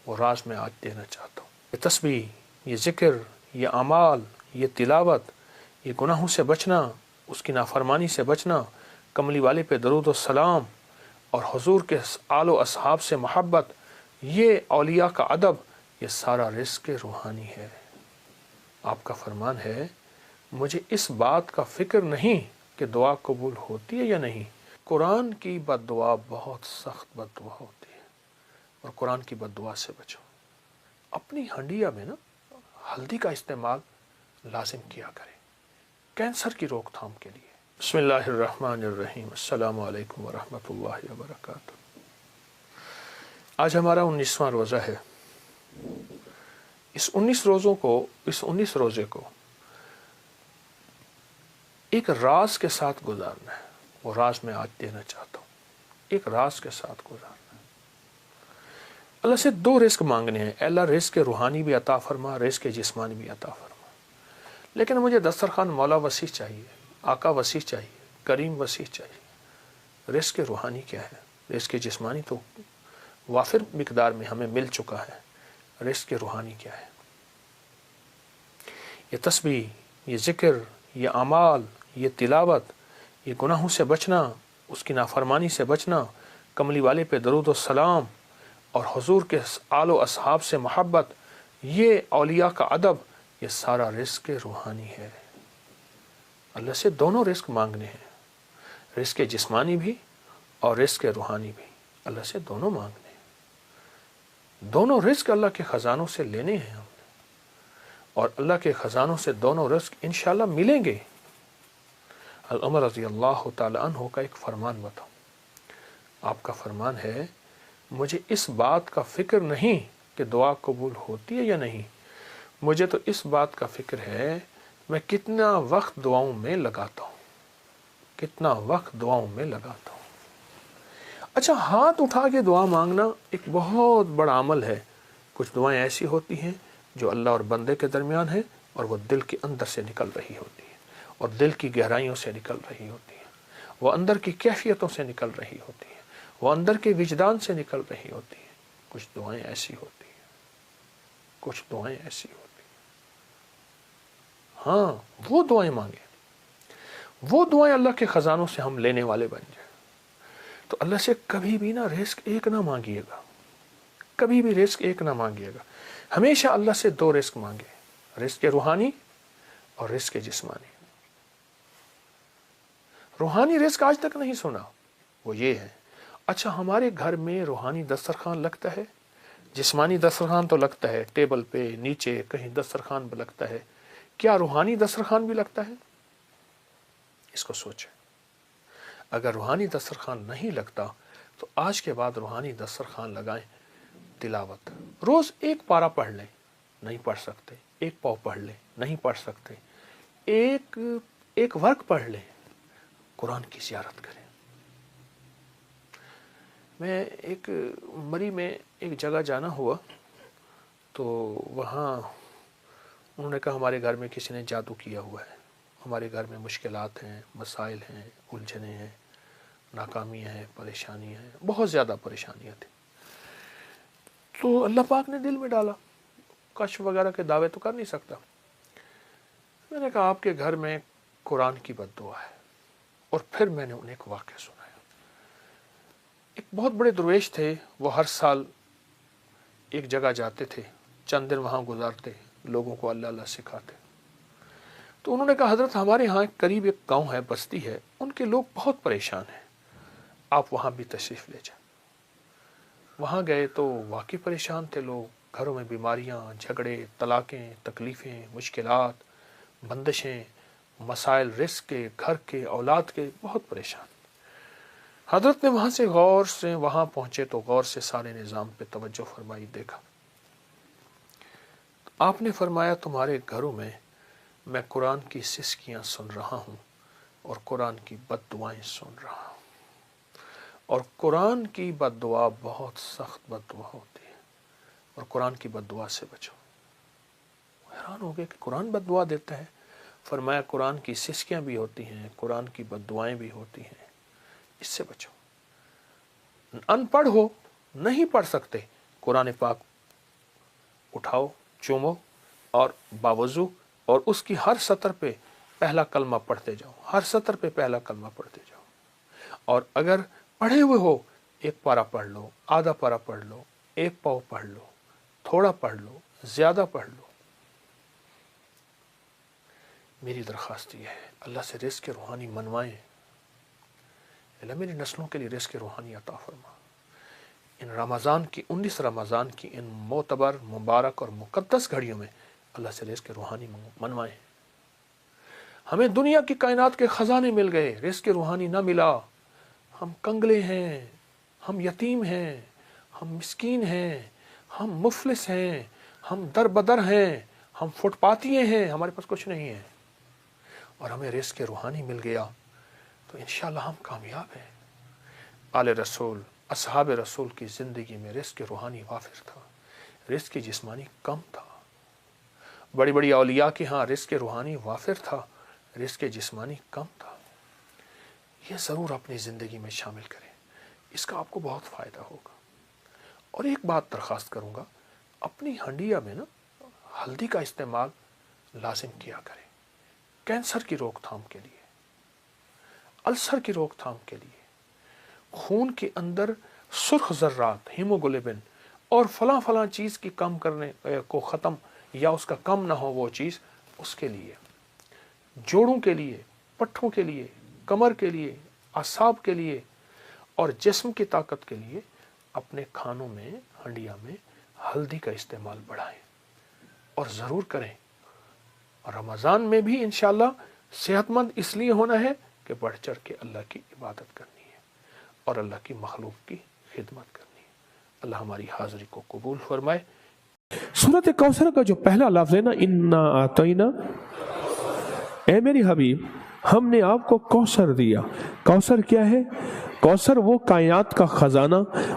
وہ راز میں آج دینا چاہتا ہوں۔ یہ تسبیح، یہ ذکر، یہ اعمال، یہ تلاوت، یہ گناہوں سے بچنا، اس کی نافرمانی سے بچنا، کملی والے پہ درود و سلام اور حضور کے آل و اصحاب سے محبت، یہ اولیاء کا ادب، یہ سارا رزق روحانی ہے۔ آپ کا فرمان ہے مجھے اس بات کا فکر نہیں کہ دعا قبول ہوتی ہے یا نہیں۔ قرآن کی بد دعا بہت سخت بد دعا ہوتی ہے، اور قرآن کی بد دعا سے بچو۔ اپنی ہنڈیا میں نا ہلدی کا استعمال لازم کیا کریں کینسر کی روک تھام کے لیے۔ بسم اللہ الرحمن الرحیم۔ السلام علیکم ورحمۃ اللہ وبرکاتہ۔ آج ہمارا 19واں روزہ ہے۔ اس 19 روزے کو ایک راز کے ساتھ گزارنا ہے۔ وہ راز میں آج دینا چاہتا ہوں، ایک راز کے ساتھ گزارنا ہے۔ اللہ سے 2 رزق مانگنے ہیں۔ اے اللہ رزق روحانی بھی عطا فرما، رزق جسمانی بھی عطا فرما۔ لیکن مجھے دسترخوان مولا وسیع چاہیے، آقا وسیع چاہیے، کریم وسیع چاہیے۔ رزق روحانی کیا ہے؟ رزق جسمانی تو وافر مقدار میں ہمیں مل چکا ہے۔ رزق روحانی کیا ہے؟ یہ تسبیح، یہ ذکر، یہ اعمال، یہ تلاوت، یہ گناہوں سے بچنا، اس کی نافرمانی سے بچنا، کملی والے پہ درود و سلام اور حضور کے آل و اصحاب سے محبت، یہ اولیاء کا ادب، یہ سارا رزق روحانی ہے۔ اللہ سے دونوں رزق مانگنے ہیں، رزق جسمانی بھی اور رزق روحانی بھی۔ اللہ سے دونوں مانگنے ہیں۔ دونوں رزق اللہ کے خزانوں سے لینے ہیں ہم نے، اور اللہ کے خزانوں سے دونوں رزق انشاءاللہ ملیں گے۔ عمر رضی اللہ تعالی عنہ کا ایک فرمان بتاؤں۔ آپ کا فرمان ہے مجھے اس بات کا فکر نہیں کہ دعا قبول ہوتی ہے یا نہیں، مجھے تو اس بات کا فکر ہے میں کتنا وقت دعاؤں میں لگاتا ہوں، کتنا وقت دعاؤں میں لگاتا ہوں۔ اچھا، ہاتھ اٹھا کے دعا مانگنا ایک بہت بڑا عمل ہے۔ کچھ دعائیں ایسی ہوتی ہیں جو اللہ اور بندے کے درمیان ہیں، اور وہ دل کے اندر سے نکل رہی ہوتی ہے، اور دل کی گہرائیوں سے نکل رہی ہوتی ہے، وہ اندر کی کیفیتوں سے نکل رہی ہوتی ہے، وہ اندر کے وجدان سے نکل رہی ہوتی ہے۔ کچھ دعائیں ایسی ہوتی ہیں، کچھ دعائیں ایسی ہوتی ہیں۔ ہاں، وہ دعائیں مانگیں، وہ دعائیں اللہ کے خزانوں سے ہم لینے والے بن جائیں۔ تو اللہ سے کبھی بھی نا رزق ایک نہ مانگیے گا، کبھی بھی رزق ایک نہ مانگیے گا۔ ہمیشہ اللہ سے 2 رزق مانگے، رزق روحانی اور رزق جسمانی۔ روحانی رزق آج تک نہیں سنا، وہ یہ ہے۔ اچھا، ہمارے گھر میں روحانی دسترخوان لگتا ہے، جسمانی دسترخوان تو لگتا ہے، ٹیبل پہ نیچے کہیں دسترخوان بھی لگتا ہے، کیا روحانی دسترخوان بھی لگتا ہے؟ اس کو سوچیں۔ اگر روحانی دسترخوان نہیں لگتا تو آج کے بعد روحانی دسترخوان لگائیں۔ تلاوت، روز 1 پارہ پڑھ لیں، نہیں پڑھ سکتے 1 پاؤ پڑھ لیں، نہیں پڑھ سکتے ایک ورق پڑھ لیں، قرآن کی زیارت کریں۔ میں ایک مری میں ایک جگہ جانا ہوا، تو وہاں انہوں نے کہا ہمارے گھر میں کسی نے جادو کیا ہوا ہے، ہمارے گھر میں مشکلات ہیں، مسائل ہیں، الجھنیں ہیں، ناکامیاں ہیں، پریشانیاں ہیں، بہت زیادہ پریشانیاں تھیں۔ تو اللہ پاک نے دل میں ڈالا، کشف وغیرہ کے دعوے تو کر نہیں سکتا۔ میں نے کہا آپ کے گھر میں قرآن کی بد دعا ہے، اور پھر میں نے انہیں ایک واقعہ سنایا۔ ایک بہت بڑے درویش تھے، وہ ہر سال ایک جگہ جاتے تھے، چند دن وہاں گزارتے، لوگوں کو اللہ اللہ سکھاتے۔ تو انہوں نے کہا حضرت ہمارے ہاں قریب ایک گاؤں ہے، بستی ہے، ان کے لوگ بہت پریشان ہیں، آپ وہاں بھی تشریف لے جائیں۔ وہاں گئے تو واقعی پریشان تھے لوگ، گھروں میں بیماریاں، جھگڑے، طلاقیں، تکلیفیں، مشکلات، بندشیں، مسائل رزق کے، گھر کے، اولاد کے، بہت پریشان۔ حضرت نے وہاں پہنچے تو غور سے سارے نظام پہ توجہ فرمائی، دیکھا۔ آپ نے فرمایا تمہارے گھروں میں قرآن کی سسکیاں سن رہا ہوں، اور قرآن کی بد دعائیں سن رہا ہوں، اور قرآن کی بد دعا بہت سخت بد دعا ہوتی ہے، اور قرآن کی بد دعا سے بچو۔ حیران ہو گئے کہ قرآن بد دعا دیتا ہے۔ فرمایا قرآن کی سسکیاں بھی ہوتی ہیں، قرآن کی بد دعائیں بھی ہوتی ہیں، اس سے بچو۔ ان پڑھ ہو، نہیں پڑھ سکتے، قرآن پاک اٹھاؤ, چومو اور باوضو اور اس کی ہر سطر پہ پہلا کلمہ پڑھتے جاؤ, ہر سطر پہ پہلا کلمہ پڑھتے جاؤ. اور اگر پڑھے ہوئے ہو ایک پارہ پڑھ لو, آدھا پارہ پڑھ لو, ایک پاؤ پڑھ لو, تھوڑا پڑھ لو, زیادہ پڑھ لو. میری درخواست یہ ہے, اللہ سے رزق روحانی منوائیں. اللہ میری نسلوں کے لیے رزق روحانی عطا فرما. ان رمضان کی 19 رمضان کی ان معتبر, مبارک اور مقدس گھڑیوں میں اللہ سے رزق روحانی منوائیں. ہمیں دنیا کی کائنات کے خزانے مل گئے, رزق روحانی نہ ملا. ہم کنگلے ہیں, ہم یتیم ہیں, ہم مسکین ہیں, ہم مفلس ہیں, ہم در بدر ہیں, ہم فٹ پاتیے ہیں, ہمارے پاس کچھ نہیں ہے. اور ہمیں رزق روحانی مل گیا تو انشاءاللہ ہم کامیاب ہیں. آل رسول, اصحاب رسول کی زندگی میں رزق روحانی وافر تھا, رزق جسمانی کم تھا. بڑی بڑی اولیاء کے ہاں رزق روحانی وافر تھا, رزق جسمانی کم تھا. یہ ضرور اپنی زندگی میں شامل کریں, اس کا آپ کو بہت فائدہ ہوگا. اور ایک بات درخواست کروں گا, اپنی ہنڈیا میں نا ہلدی کا استعمال لازم کیا کریں, کینسر کی روک تھام کے لیے, السر کی روک تھام کے لیے, خون کے اندر سرخ ذرات, ہیموگلوبن اور فلاں فلاں چیز کی کم کرنے کو ختم یا اس کا کم نہ ہو وہ چیز, اس کے لیے, جوڑوں کے لیے, پٹھوں کے لیے, کمر کے لیے, اعصاب کے لیے اور جسم کی طاقت کے لیے اپنے کھانوں میں, ہنڈیا میں ہلدی کا استعمال بڑھائیں اور ضرور کریں. اور رمضان میں بھی انشاءاللہ صحت مند اس لیے ہونا ہے کہ بڑھ چڑھ کے اللہ کی عبادت کرنی ہے اور اللہ کی مخلوق کی خدمت کرنی ہے. اللہ ہماری حاضری کو قبول فرمائے. سورۃ کوثر کا جو پہلا لفظ ہے نا, انا اعطینا, اے میری حبیب ہم نے آپ کو کوثر دیا. کوثر کیا ہے؟ کوثر وہ کائنات کا خزانہ,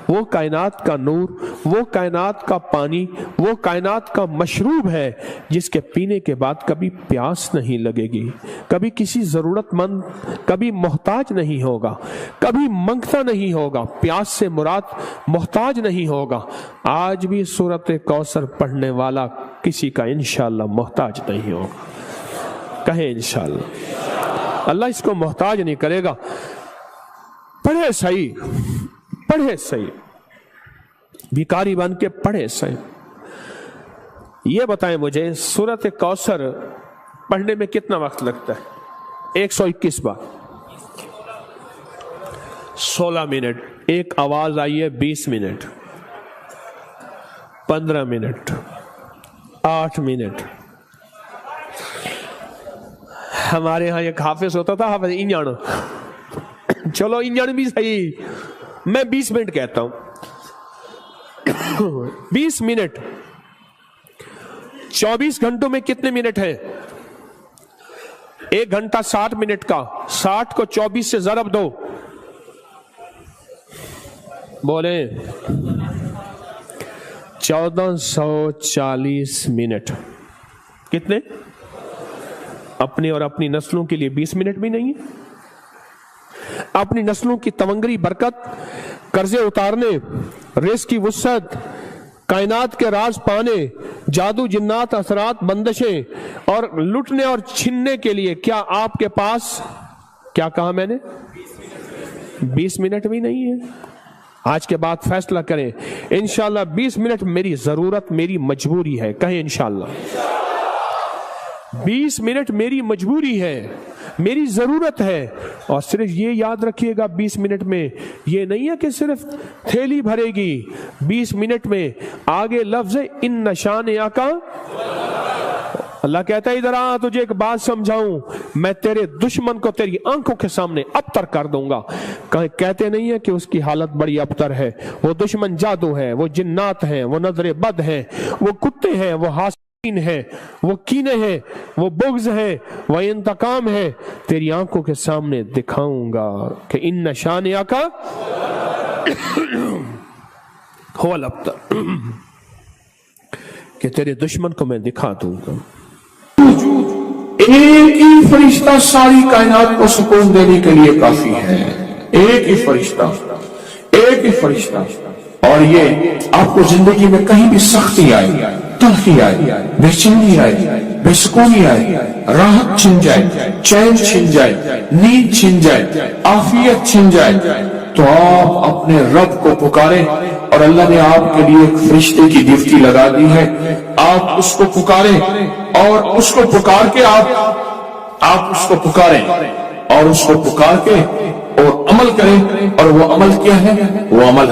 وہ کائنات کا نور, وہ کائنات کا پانی, وہ کائنات کا مشروب ہے جس کے پینے کے بعد کبھی پیاس نہیں لگے گی, کبھی کسی ضرورت مند, کبھی محتاج نہیں ہوگا, کبھی منگتا نہیں ہوگا. پیاس سے مراد محتاج نہیں ہوگا. آج بھی سورۃ کوثر پڑھنے والا کسی کا انشاءاللہ محتاج نہیں ہوگا. کہیں انشاءاللہ. اللہ اس کو محتاج نہیں کرے گا. پڑھے صحیح, پڑھے صحیح, بھکاری بن کے پڑھے صحیح. یہ بتائیں مجھے سورۃ کوثر پڑھنے میں کتنا وقت لگتا ہے؟ 121 بار, 16 منٹ. ایک آواز آئی ہے 20 منٹ, 15 منٹ, 8 منٹ. ہمارے ہاں ایک حافظ ہوتا تھا, حافظ انجان. چلو انجان بھی صحیح, میں 20 منٹ کہتا ہوں. 20 منٹ 24 گھنٹوں میں کتنے منٹ ہیں؟ 1 گھنٹہ 60 منٹ کا, 60 کو 24 سے ضرب دو, بولیں 1440 منٹ. کتنے؟ اپنے اور اپنی نسلوں کے لیے 20 منٹ بھی نہیں ہے. اپنی نسلوں کی تونگری برکت, قرضے اتارنے, رزق کی وسعت, کائنات کے راز پانے, جادو جنات اثرات بندشیں اور لٹنے اور چھننے کے لیے کیا آپ کے پاس, کیا کہا میں نے, 20 منٹ بھی نہیں ہے. آج کے بعد فیصلہ کریں انشاءاللہ 20 منٹ میری ضرورت, میری مجبوری ہے. کہیں انشاءاللہ 20 منٹ میری مجبوری ہے, میری ضرورت ہے. اور صرف یہ یاد رکھیے گا 20 منٹ میں یہ نہیں ہے کہ صرف تھیلی بھرے گی. 20 منٹ میں آگے لفظ ان نشان آقا. اللہ کہتا ہے ادھر آ, تجھے ایک بات سمجھاؤں, میں تیرے دشمن کو تیری آنکھوں کے سامنے ابتر کر دوں گا. کہتے نہیں ہے کہ اس کی حالت بڑی ابتر ہے. وہ دشمن جادو ہے, وہ جنات ہیں, وہ نظر بد ہیں, وہ کتے ہیں, وہ حاسدین ہیں, وہ کینے ہیں, وہ بغض ہیں, وہ انتقام ہے. تیری آنکھوں کے سامنے دکھاؤں گا کہ ان نشان آقا هو الابتر, کہ تیرے دشمن کو میں دکھا دوں گا. ایک ہی فرشتہ ساری کائنات کو سکون دینے کے لیے کافی ہے. ایک ہی فرشتہ, ایک ہی فرشتہ. اور یہ آپ کو زندگی میں کہیں بھی سختی آئے तलखी आए, बेचैनी आए, बेसुकूनी आए, राहत छिन जाए, चैन छिन जाए, नींद छिन जाए, आफियत छिन जाए, तो आप अपने रब को पुकारें। और अल्लाह ने आपके लिए एक फरिश्ते की ड्यूटी लगा दी है, आप उसको पुकारें और उसको पुकार के आप उसको पुकारें और उसको पुकार के और अमल करें। और वो अमल क्या है? वो अमल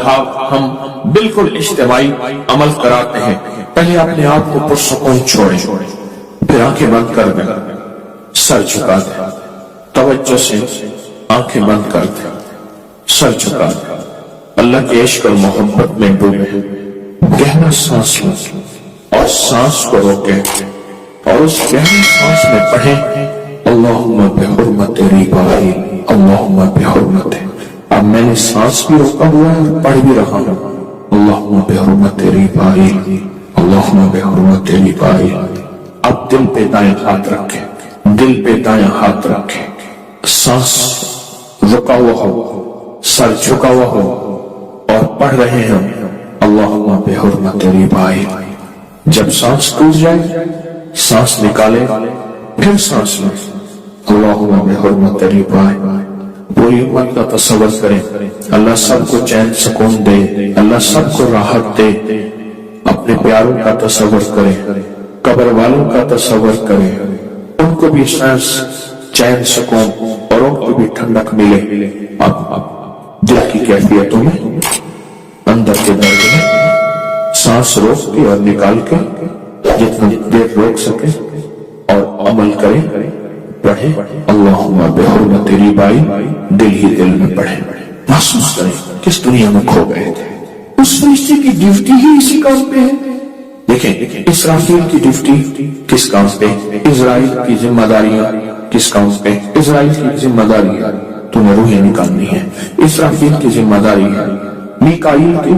हम बिल्कुल इज्तिमाई अमल कराते हैं। पहले अपने आप को पुरसुकून छोड़ें, फिर आंखें बंद कर दें, सर झुका दें, तवज्जो से आंखें बंद कर दें, सर झुका दें, अल्लाह के इश्क और मोहब्बत में डूबे, गहरा सांस लें और सांस को रोकें और उस गहरी सांस में पढ़ें अल्लाहुम्मा बिहुर्मति रिबाई, अल्लाहुम्मा बिहुर्मति। अब मैंने सांस भी रोका हुआ है और पढ़ भी रहा हूं, अल्लाहुम्मा बिहुर्मति रिबाई, अल्लाहुम्मा बिहुर्मति रिबाई। अब दिल पे दाएं हाथ रखें, दिल पे दाएं हाथ रखें, सांस रुका हुआ हो, सर झुका हुआ हो और पढ़ रहे हैं अल्लाहुम्मा बिहुर्मति रिबाई। जब सांस टूट जाए सांस निकाले, फिर सांस लें, अल्लाहुम्मा बिहुर्मति रिबाई। पूरी उम्मत का तसव्वुर करें, अल्लाह सबको चैन सुकून दे, अल्लाह सबको राहत दे। अपने प्यारों का तसव्वुर करें, कब्र वालों का तसव्वुर करें, उनको भी सांस चैन सुकून और उनको भी ठंडक मिले। अब दिल की कैफियतों में, अंदर के दर्द में सांस रोक के और निकाल के जितनी देर रोक सके और अमल करें, पढ़े अल्लाहुम्मा बिहुर्मति रिबाई, दिल ही दिल में पढ़े। महसूस करें किस दुनिया में खो गए थे। उस फरिश्ते की ड्यूटी ही इसी काम पे है। देखें, इसराफील की ड्यूटी किस काम पे, इजराइल की जिम्मेदारियां किस काम पे, इजराइल की जिम्मेदारी है तुम्हें रूहें निकालनी है, इसराफील की जिम्मेदारी है, मीकाईल की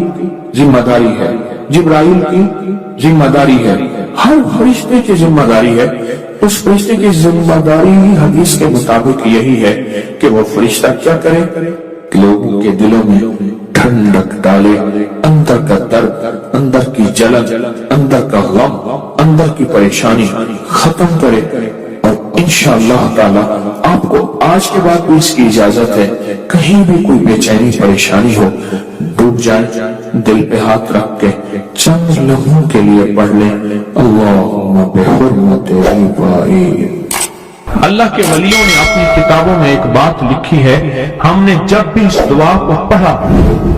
जिम्मेदारी है, जिब्राइल की जिम्मेदारी है, हर फरिश्ते की जिम्मेदारी है। उस फरिश्ते की जिम्मेदारी ही हदीस के मुताबिक यही है कि वो फरिश्ता क्या करे कि लोगों के दिलों में ठंडक डाले, अंदर का दर्द, अंदर की जलन, अंदर का गम, अंदर की परेशानी खत्म करे। और इंशाअल्लाह ताला आपको आज के बाद भी इसकी इजाजत है, कहीं भी कोई बेचैनी परेशानी हो, डूब जाए, दिल पे हाथ रख के चंद लम्हों के लिए पढ़ लें अल्लाहुम्मा बिहुर्मति रिबाई। अल्लाह के वलियों ने अपनी किताबों में एक बात लिखी है, हमने जब भी इस दुआ को पढ़ा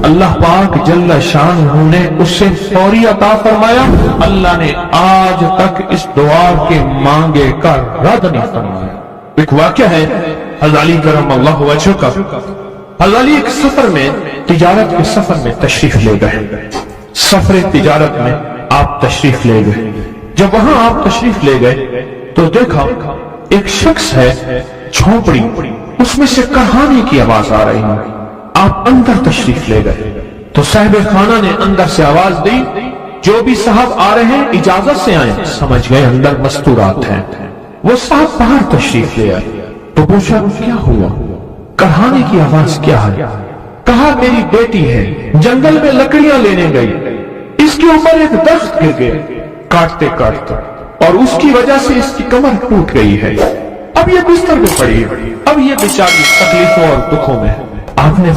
अल्लाह पाक जल्ल शानहू ने उससे फौरी अता फरमाया। अल्लाह ने आज तक इस दुआ के मांगे का रद्द नहीं फरमाया। एक वाक़या है हज़रत अली करमल्लाहु वजहहू का। हज़रत अली एक सफर में, तिजारत के सफर में तशरीफ ले गए। सफर तिजारत में आप तशरीफ ले गए। जब वहां आप तशरीफ ले गए तो देखा एक शख्स है, झोपड़ी, उसमें से कहानी की आवाज आ रही है। आप अंदर तशरीफ ले गए तो साहिब खाना ने अंदर से आवाज दी, जो भी साहब आ रहे हैं इजाजत से आए। समझ गए अंदर मस्तूरात हैं। वो साहब बाहर तशरीफ ले आए तो पूछा क्या हुआ, कहानी की आवाज क्या है? कहा मेरी बेटी है, जंगल में लकड़ियां लेने गई, इसके ऊपर एक दरख्त गिर गया काटते काटते और उसकी वजह से इसकी कमर टूट गई है। अब ये बिस्तर पे पड़ी है, अब ये बेचारी तकलीफों और दुखों में है। आपने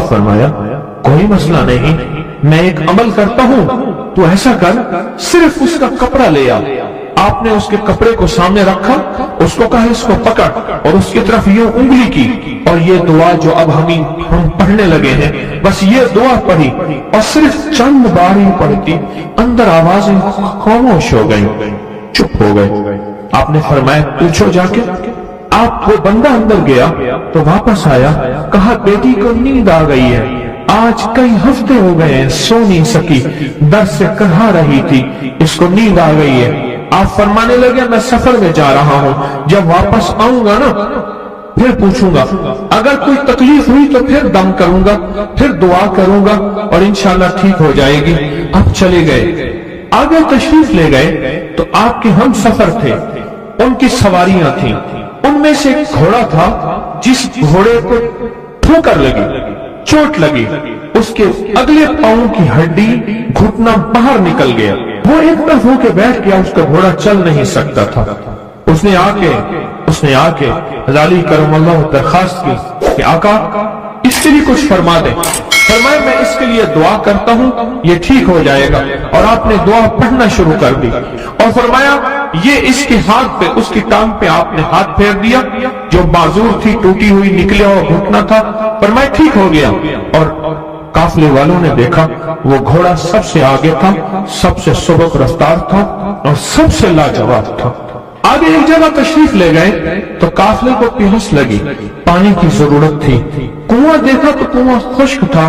फरमाया कोई मसला नहीं, मैं एक अमल करता हूं, तो ऐसा कर सिर्फ उसका कपड़ा ले आ। आपने उसके कपड़े को सामने रखा, उसको कहा इसको पकड़ और उसकी तरफ यूं उंगली की और ये दुआ जो अब हम पढ़ने लगे हैं, बस ये दुआ पढ़ी और सिर्फ चंद बार ही पढ़ती, अंदर आवाजें खामोश हो गई, चुप हो गए। आपने फरमाया पूछो जाके। आप वो बंदा अंदर गया तो वापस आया, कहा बेटी को नींद आ गई है, आज कई हफ्ते हो गए हैं, सो नहीं सकी, दर्द से कहा रही थी, इसको नींद आ गई है। आप फरमाने लगे मैं सफर में जा रहा हूं, जब वापस आऊंगा ना फिर पूछूंगा, अगर कोई तकलीफ हुई तो फिर दम करूंगा, फिर दुआ करूंगा और इंशाल्लाह ठीक हो जाएगी। अब चले गए, आगे तशरीफ ले गए तो आपके हम सफर थे, उनकी सवारियां थी, उनमें से एक घोड़ा था, जिस घोड़े को ठोकर लगी, चोट लगी, उसके अगले पांव की हड्डी घुटना बाहर निकल गया, वो एक तरफ होके बैठ गया, उसका घोड़ा चल नहीं सकता था। उसने आके अली करमल्लाहु दरखास्त की कि आका इसके लिए कुछ फरमा दे। फरमाया मैं इसके लिए दुआ करता हूँ, ये ठीक हो जाएगा। और आपने दुआ पढ़ना शुरू कर दी और फरमाया ये इसके हाथ पे, उसकी टांग पे आपने हाथ फेर दिया, जो बाजूर थी टूटी हुई निकला और घुटना था, फरमाया ठीक हो गया। और काफिले वालों ने देखा वो घोड़ा सबसे आगे था, सबसे सुबक रफ्तार था और सबसे लाजवाब था। आगे एक जगह तशरीफ ले गए तो काफिले को प्यास लगी, पानी की जरूरत थी। कुआं देखा तो कुआं खुश्क था।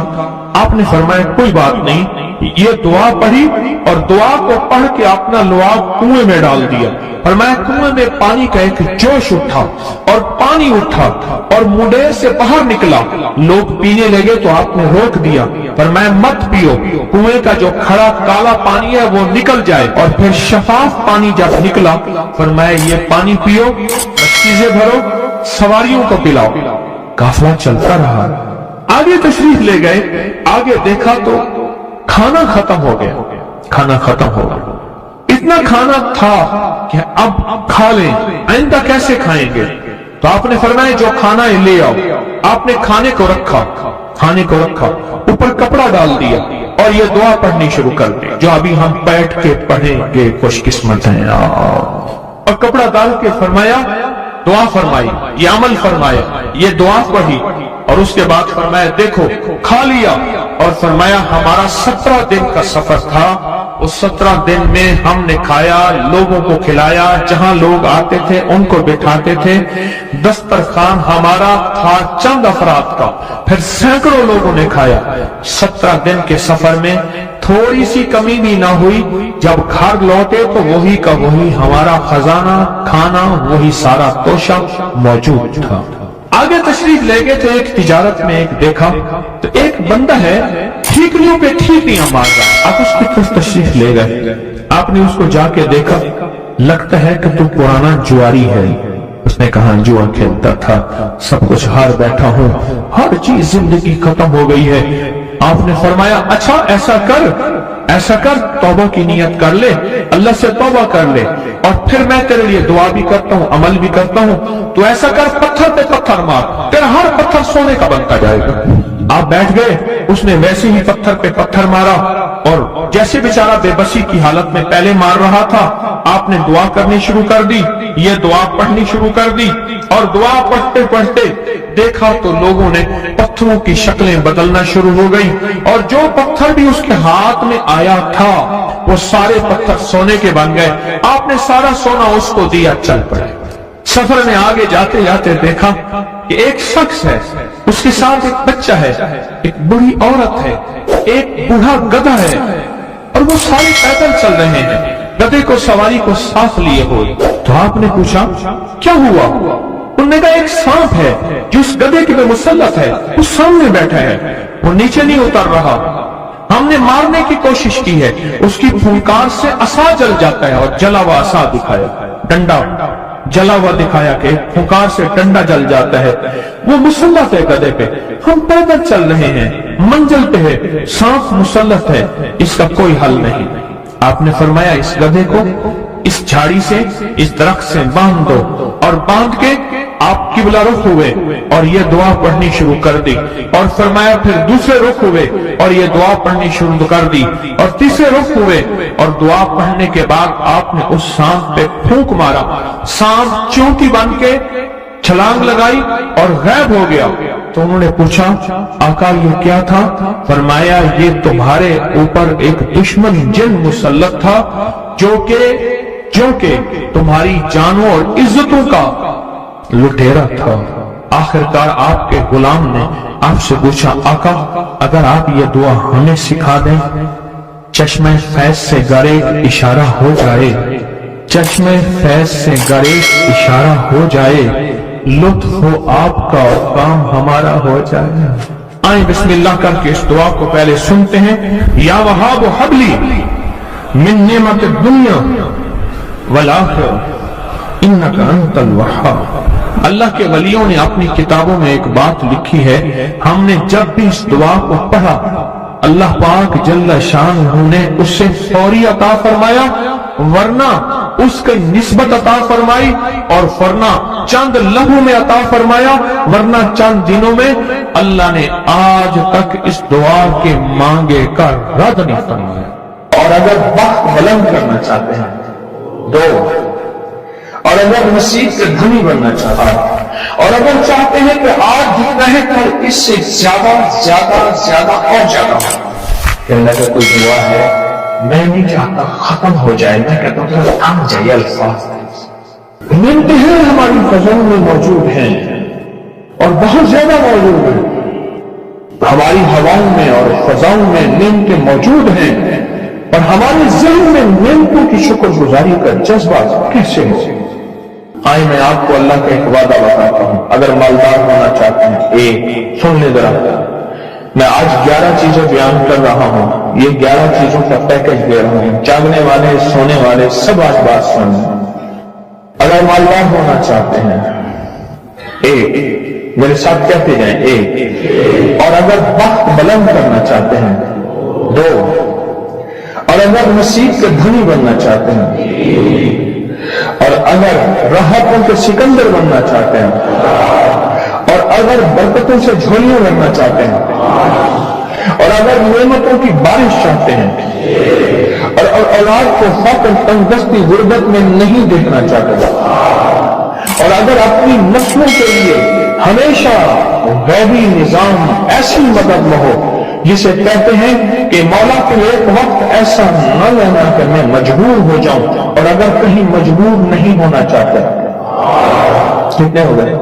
आपने फरमाया कोई बात नहीं, ये दुआ पढ़ी और दुआ को पढ़ के अपना लुआब कुएं में डाल दिया। फरमाया कुएं में पानी का एक जोश उठा और पानी उठा और मुंडेर से बाहर निकला। लोग पीने लगे तो आपने रोक दिया। फरमाया मत पियो, कुएं का जो खड़ा काला पानी है वो निकल जाए। और फिर शफाफ पानी जब निकला, फरमाया ये पानी पियो, चीजें भरो, सवारियों को पिलाओ। काफिला चलता रहा, आगे तशरीफ ले गए। आगे देखा तो खाना खत्म हो गया। इतना खाना था कि अब खा लें, आइंदा कैसे खाएंगे। तो आपने फरमाया जो खाना है ले आओ। आपने खाने को रखा, ऊपर कपड़ा डाल दिया और ये दुआ पढ़नी शुरू कर दी, जो अभी हम बैठ के पढ़ेंगे। खुशकिस्मत है। और कपड़ा डाल के फरमाया दुआ फरमाई, ये अमल फरमाया, ये दुआ पढ़ी और उसके बाद फरमाया देखो खा लिया। और फरमाया हमारा 17 दिन का सफर था, उस 17 दिन में हमने खाया, लोगों को खिलाया, जहां लोग आते थे उनको बिठाते थे। दस्तरखान हमारा था चंद अफराद का, फिर सैकड़ों लोगों ने खाया। 17 दिन के सफर में थोड़ी सी कमी भी ना हुई। जब घर लौटे तो वही का वही हमारा खजाना, खाना, वही सारा तोशा मौजूद था। आगे तशरीफ ले गए तो एक तिजारत में एक देखा तो एक बंदा है ठीकरियों पे ठीकरियां मार रहा। आप उसकी तरफ तशरीफ ले गए, आपने उसको जाके देखा, लगता है कि तू पुराना जुआरी है। उसने कहा जुआ खेलता था, सब कुछ हार बैठा हूँ, हर चीज जिंदगी खत्म हो गई है। आपने फरमाया अच्छा ऐसा कर तौबा की नियत कर ले, अल्लाह से तौबा कर ले और फिर मैं तेरे लिए दुआ भी करता हूँ, अमल भी करता हूँ। तो ऐसा कर पत्थर पे पत्थर मार, तेरा हर पत्थर सोने का बनता जाएगा। आप बैठ गए, उसने वैसे ही पत्थर पे पत्थर मारा और जैसे बेचारा बेबसी की हालत में पहले मार रहा था, आपने दुआ करनी शुरू कर दी, ये दुआ पढ़नी शुरू कर दी। और दुआ पढ़ते पढ़ते देखा तो लोगों ने पत्थरों की शक्लें बदलना शुरू हो गई और जो पत्थर भी उसके हाथ में आया था वो सारे पत्थर सोने के बन गए। आपने सारा सोना उसको दिया, चल पड़े। सफर में आगे जाते जाते देखा कि एक शख्स है, उसके साथ एक बच्चा है, एक बूढ़ी औरत है, एक बूढ़ा गधा है और वो सारे पैदल चल रहे हैं, गधे को सवारी को साथ लिए हुए। तो आपने पूछा क्या हुआ? उन्होंने कहा एक सांप है जो उस गधे के पे मुसल्लत है, उस सामने बैठा है, वो नीचे नहीं उतर रहा। हमने मारने की कोशिश की है, उसकी फुंकार से असा जल जाता है। और जला हुआ असा दिखाया, डंडा जला हुआ दिखाया कि फुंकार से डंडा जल जाता है। वो मुसल्लत है गधे पे, हम पैदल चल रहे हैं, मंजिल पे है, सांप मुसल्लत है, इसका कोई हल नहीं। आपने फरमाया इस गधे को इस झाड़ी से, इस दरख्त से बांध दो। और बांध के आप किबला रुख हुए और ये दुआ पढ़नी शुरू कर दी। और फरमाया फिर दूसरे रुख हुए और ये दुआ पढ़नी शुरू कर दी। और तीसरे रुख हुए और दुआ पढ़ने के बाद आपने उस सांप पे फूंक मारा। सांप चूंटी बन के छलांग लगाई और गायब हो गया। तो उन्होंने पूछा आका ये क्या था? फरमाया ये तुम्हारे ऊपर एक दुश्मन जिन मुसल्लत था जो के तुम्हारी जानों और इज्जतों का लुटेरा था। आखिरकार आपके गुलाम ने आपसे पूछा आका अगर आप ये दुआ हमें सिखा दें, चश्मे फैज से गरेज इशारा हो जाए, चश्मे फैज से गरेज इशारा हो जाए, लुत्फ हो आपका और काम हमारा हो जाए। आए बिस्मिल्लाह करके इस दुआ को पहले सुनते हैं। या वहाब हबली मिन नेमत दुनिया वल आखिरह इन्नका अंतल वहाब। अल्लाह के वलियों ने अपनी किताबों में एक बात लिखी है, हमने जब भी इस दुआ को पढ़ा اللہ پاک جل شانہ نے اس سے فوری عطا فرمایا، ورنہ اس کی نسبت عطا فرمائی، اور ورنہ چند لمحوں میں عطا فرمایا، ورنہ چند دنوں میں اللہ نے آج تک اس دعا کے مانگے کا رد نہیں فرمایا۔ اور اگر وقت بلند کرنا چاہتے ہیں دو، اور اگر نصیب کے دھنی بننا چاہتا ہے، اور اگر چاہتے ہیں کہ آج جتنا ہے کل اس سے زیادہ زیادہ زیادہ اور زیادہ ہو، کہ اللہ کا کوئی دعا ہے میں نہیں چاہتا ختم ہو جائے، میں کہتا ہوں کہ تھم جائے الفاظ ملتے ہیں ہماری فضاؤں میں موجود ہیں اور بہت زیادہ موجود ہیں، ہماری ہواؤں میں اور فضاؤں میں نعمتیں موجود ہیں، اور ہمارے ذہن میں نعمتوں کی شکر گزاری کا جذبہ کیسے ہو؟ آئے میں آپ کو اللہ کا ایک وعدہ بتاتا ہوں، اگر مالدار ہونا چاہتے ہیں ایک سن لے ذرا، میں آج 11 چیزیں بیان کر رہا ہوں، یہ 11 چیزوں کا پیکج دے رہا ہوں، جاگنے والے سونے والے سب آج بات سن لیں۔ اگر مالدار ہونا چاہتے ہیں ایک، میرے ساتھ کہتے جائیں ایک، اور اگر وقت بلند کرنا چاہتے ہیں دو، اور اگر نصیب کے دھنی بننا چاہتے ہیں، اور اگر راحتوں کے سکندر بننا چاہتے ہیں، اور اگر برکتوں سے جھولیاں بننا چاہتے ہیں، اور اگر نعمتوں کی بارش چاہتے ہیں، اور اولاد کو فقر تنگدستی غربت میں نہیں دیکھنا چاہتے ہیں، اور اگر اپنی نسلوں کے لیے ہمیشہ غیبی نظام ایسی مدد میں ہو جسے کہتے ہیں کہ مولا کو ایک وقت ایسا نہ لینا کہ میں مجبور ہو جاؤں، اور اگر کہیں مجبور نہیں ہونا چاہتے، کتنے ہو گئے؟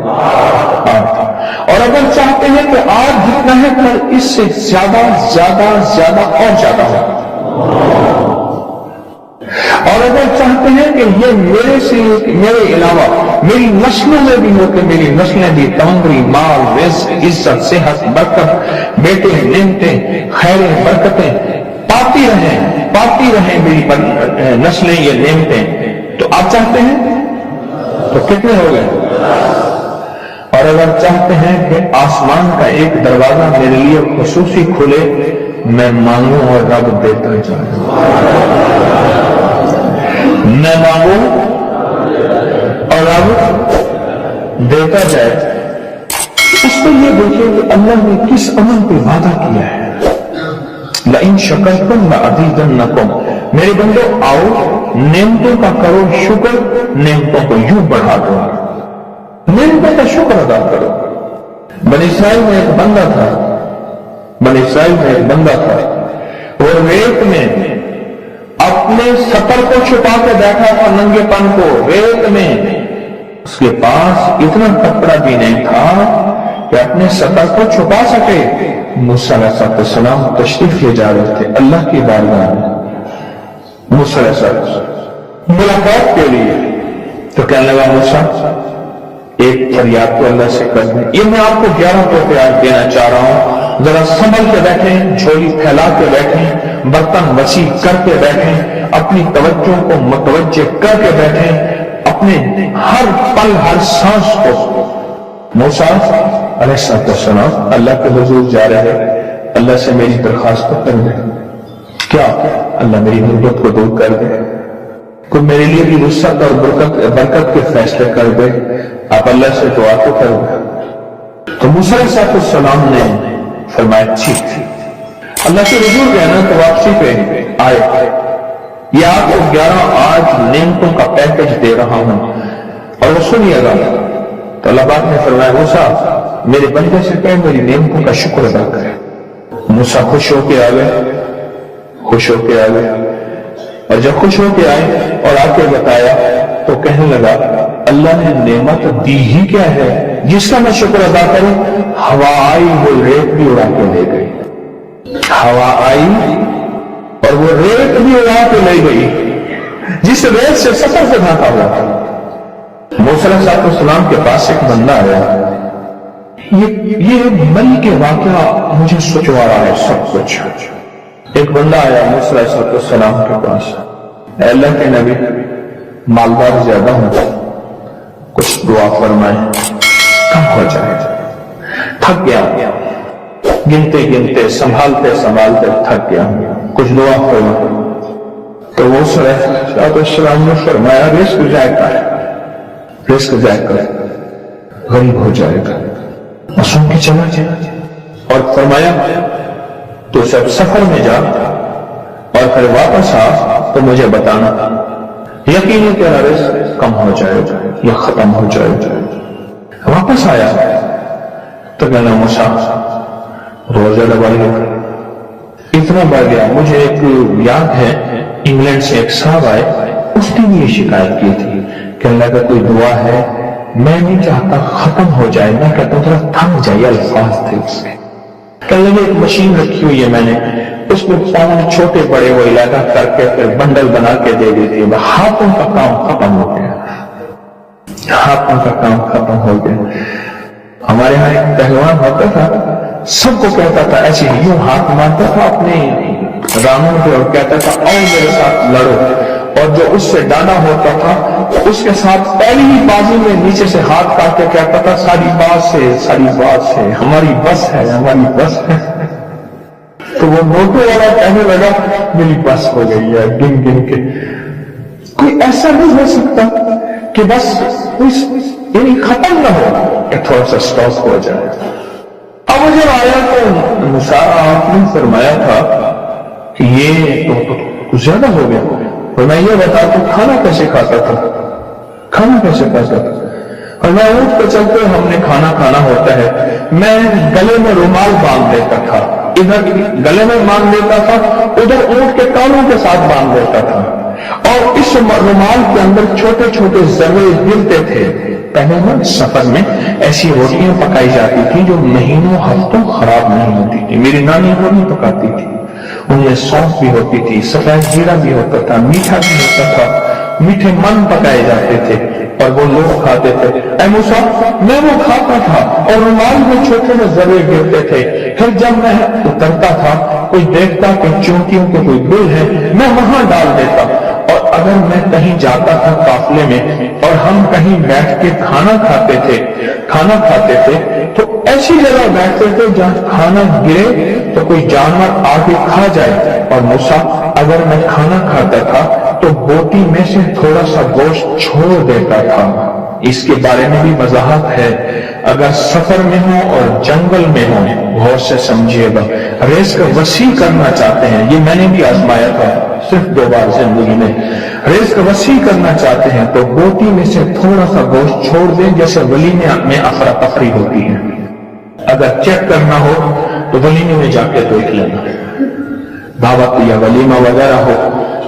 اور اگر چاہتے ہیں کہ آج جتنا ہے کل اس سے زیادہ زیادہ زیادہ اور زیادہ ہو، اور اگر چاہتے ہیں کہ یہ میرے علاوہ میری نسلوں میں بھی ہو، کہ میری نسلیں بھی تمنگری مال رزق عزت صحت برکت بیٹے نعمتیں خیریں برکتیں پاتی رہیں میری نسلیں یہ نعمتیں، تو آپ چاہتے ہیں تو کتنے ہو گئے؟ اور اگر چاہتے ہیں کہ آسمان کا ایک دروازہ میرے لیے خصوصی کھلے، میں مانگوں اور رب دیتا جائے، میں مانگوں اور رب دیتا جائے۔ اس کو یہ دیکھیں کہ اللہ نے کس عمل پہ وعدہ کیا ہے، لَإِن شَكَرْتُمْ لَأَزِيدَنَّكُمْ، میرے بندو آؤ نعمتوں کا کرو شکر، نعمتوں کو یوں بڑھا دو، نعمتوں کا شکر ادا کرو۔ بنی اسرائیل میں ایک بندہ تھا، وہ ریت میں اپنے سطر کو چھپا کے بیٹھا تھا، ننگے پن کو ریت میں، اس کے پاس اتنا کپڑا بھی نہیں تھا کہ اپنے سطر کو چھپا سکے۔ موسیٰ علیہ السلام تشریف لے جا رہے تھے اللہ کی بارگاہ میں، موسیٰ علیہ السلام ملاقات کے لیے، تو کہنے لگا موسیٰ ایک فریاد تو اللہ سے کر دیں۔ یہ میں آپ کو 11 تحفے آج دینا چاہ رہا ہوں، ذرا سنبھل کے بیٹھیں، جھولی پھیلا کے بیٹھیں، برتن وسیع کر کے بیٹھیں، اپنی توجہ کو متوجہ کر کے بیٹھیں، اپنے ہر پل ہر سانس کو۔ موسیٰ علیہ السلام اللہ کے حضور جا رہے، اللہ سے میری درخواست کو کر دے، کیا اللہ میری غربت کو دور کر دے، کوئی میرے لیے بھی وسعت اور برکت کے فیصلے کر دے، آپ اللہ سے دعا تو کر دے۔ تو موسیٰ علیہ السلام نے فرمایا ٹھیک۔ اللہ کے حضور کہنا تو واپسی پہ آئے، یہ آپ کو 11 آج نعمتوں کا پیکج دے رہا ہوں، اور وہ سنیے گا۔ تو اللہ پاک نے فرمایا موسیٰ میرے بندے سے کہے میری نعمتوں کا شکر ادا کرے۔ موسیٰ خوش ہو کے آ گئے، اور جب خوش ہو کے آئے اور آ کے بتایا تو کہنے لگا اللہ نے نعمت دی ہی کیا ہے جس کا میں شکر ادا کروں؟ ہوا آئی وہ ریت بھی اڑا کے لے گئی، ہوا آئی اور وہ ریت بھی اڑا کے لے گئی، جس ریت سے سفر سے ڈھانکا ہوا تھا۔ موسیٰ علیہ السلام کے پاس ایک بندہ آیا، یہ مئی کے واقعہ مجھے سوچوا رہا ہے سب کچھ۔ ایک بندہ آیا موسیٰ علیہ السلام کے پاس، اے اللہ کے نبی مالدار زیادہ ہوں، کچھ دعا فرمائیں، کم ہو جائے، تھک گیا، गिनते गिनते संभालते संभालते थक गया, कुछ दुआ करो। तो वो सलाम ने फरमाया रिस्क जाएगा, रिस्क जाएगा, गरीब हो जाएगा, मासूम की चला जाए। और फरमाया तो सब सफर में जा और फिर वापस आ तो मुझे बताना, यकीन तेरा रिस्क कम हो जाएगा या खत्म हो जाएगा। वापस आया तो कहना मूसा बहुत ज्यादा बढ़ गया, इतना बढ़ गया। मुझे एक याद है, इंग्लैंड से एक साहब आए, उसने भी ये शिकायत की थी, कहने लगा कोई दुआ है, मैं नहीं चाहता खत्म हो जाए, मैं कहता हूं थोड़ा थम जाइए, अल्फाज थे उसके। कहने लगे एक मशीन रखी हुई है मैंने, उसमें पाँव छोटे बड़े वो इलाका करके फिर बंडल बना के दे देती है, हाथों का काम खत्म हो गया, हाथों का काम खत्म हो गया। हमारे यहाँ एक पहलवान होता था, सबको कहता था ऐसे यूं हाथ मारता था अपने रानों पे और कहता था आओ मेरे साथ लड़ो, और जो उससे डाना होता था उसके साथ पहली ही बाजी में नीचे से हाथ काट के कहता था सारी बात से हमारी बस है, हमारी बस है। तो वो नोटों वाला कहने लगा मेरी बस हो गई है, गिन गिन के। कोई ऐसा नहीं हो सकता कि बस यानी खत्म ना हो, कि थोड़ा सा स्टॉप हो जाए। अब जब आया तो मूसा आपने फरमाया था कि ये तो कुछ ज्यादा हो गया, और मैं ये बता तू खाना कैसे खाता था, खाना कैसे खाता था? और मैं ऊँट पे चलते हमने खाना खाना होता है, मैं गले में रुमाल बांध देता था, इधर गले में बांध देता था, उधर ऊँट के कानों के साथ बांध देता था, और इस रुमाल के अंदर छोटे छोटे जर्रे गिरते थे। पहले ना सफर में ऐसी रोटियां पकाई जाती थी जो महीनों हफ्तों खराब नहीं होती थी, मेरी नानी वो नहीं पकाती थी, उनमें सौंफ भी होती थी, सफेद जीरा भी होता था, मीठा भी होता था, मीठे मन पकाए जाते थे और वो लोग खाते थे। ऐ मूसा मैं वो खाता था और रुमाल में छोटे में जर्रे गिरते थे, फिर जब मैं उतरता था कोई देखता कि चूंटियों के कोई बिल है, मैं वहां डाल देता। और अगर मैं कहीं जाता था काफले में और हम कहीं बैठ के खाना खाते थे तो ऐसी जगह बैठते थे जहां खाना गिरे तो कोई जानवर आके खा जाए। और मूसा अगर मैं खाना खाता था तो बोटी में से थोड़ा सा गोश्त छोड़ देता था। इसके बारे में भी वजाहत है, अगर सफर में हो और जंगल में हो, गौर से समझिएगा, रिस्क वसी करना चाहते हैं, ये मैंने भी आजमाया था सिर्फ 2 बार जिंदगी में, रिस्क वसी करना चाहते हैं तो बोटी में से थोड़ा सा गोश्त छोड़ दें, जैसे वलीमे में अफरा तफरी होती है। अगर चेक करना हो तो वलीमे में जाके देख लेना, दावत या वलीमा वगैरह हो,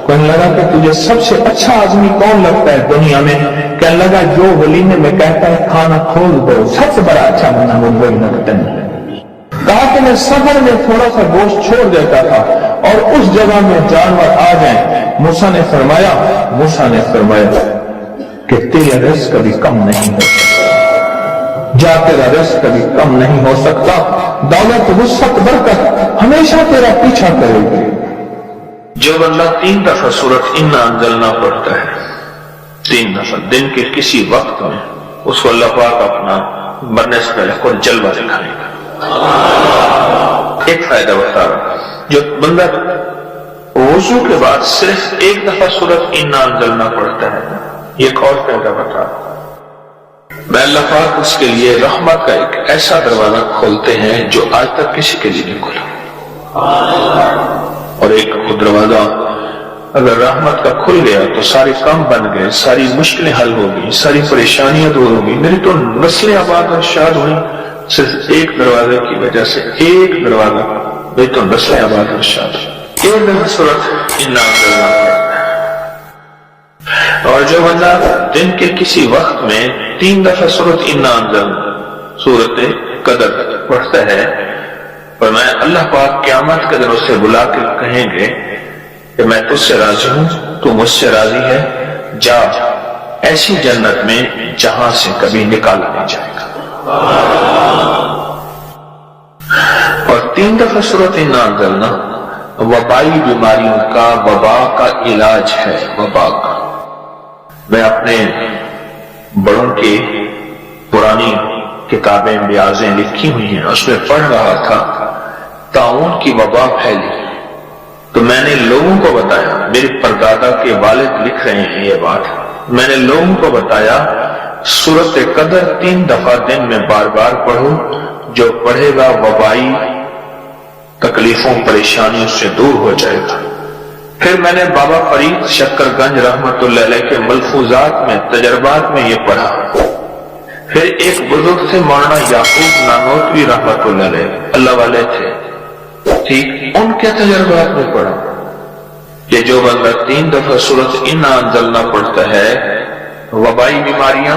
कहने लगा कि तुझे सबसे अच्छा आदमी कौन लगता है दुनिया में? कहने लगा जो वलीमे में कहता है खाना खोल दो, सबसे बड़ा अच्छा बंदा वो वही लगता है। कहा कि मैं सफर में थोड़ा सा गोश्त छोड़ देता था और उस जगह में जानवर आ जाए। मूसा ने फरमाया कि तेरा रिस्क कभी कम नहीं हो सकता, जा तेरा रिस्क कभी कम नहीं हो सकता, दौलत वुसअत बरकत हमेशा तेरा पीछा करेगी। जो बंदा 3 दफा सूरत इन्ना अंजलना पड़ता है, 3 दफा दिन के किसी वक्त में, उसको अल्लाह पाक अपना मरने से पहले खुद जलवा दिखाएगा। एक फायदा बता रहा, जो बंदा वुजू के बाद सिर्फ 1 दफा सूरत इन्ना अंजलना पड़ता है, एक और फायदा बता मैं अल्लाह पाक उसके लिए रहमत का एक ऐसा दरवाजा खोलते हैं जो आज तक किसी के लिए नहीं खुला। और एक दरवाजा अगर रहमत का खुल गया तो सारे काम बन गए, सारी मुश्किलें हल हो गई, सारी परेशानियां दूर हो गई। मेरी तो नस्लें आबाद और शाद हुई सिर्फ एक दरवाजे की वजह से, एक दरवाजा, मेरी तो नस्लें आबाद और शाद। एक दिन सूरत इन्ना अंजलना पड़ता है। और जो बंदा दिन के किसी वक्त में 3 दफा सूरत इन्ना अंजल सूरत कदर पढ़ता है, और मैं अल्लाह पाक क़यामत के दिन उससे बुला के कहेंगे कि मैं तुझसे राजी हूं, तू मुझसे राजी है, जा ऐसी जन्नत में जहां से कभी निकाला नहीं जाएगा। और 3 दफा सूरत इन्ना अंजलना वबाई बीमारियों का, वबा का इलाज है, वबा का। मैं अपने बड़ों की पुरानी किताबें ब्याजें लिखी हुई हैं, उसमें पढ़ रहा था ताउन की वबा फैली तो मैंने लोगों को बताया, मेरे परदादा के वालिद लिख रहे हैं ये बात, मैंने लोगों को बताया सूरत कदर 3 दफा दिन में बार बार पढ़ो, जो पढ़ेगा वबाई तकलीफों परेशानियों से दूर हो जाएगा। फिर मैंने बाबा फरीद शक्करगंज रहमतुल्लाह अलैह के मलफूजात में तजर्बात में ये पढ़ा। फिर एक बुजुर्ग से मौलाना याकूब नानोतवी रहमतुल्लाह अलैह, अल्लाह वाले थे, ठीक, उनके तजर्बात में पढ़ा कि जो बंदा 3 दफा सूरत इन्ना अंजलना पढ़ता है, वबाई बीमारियां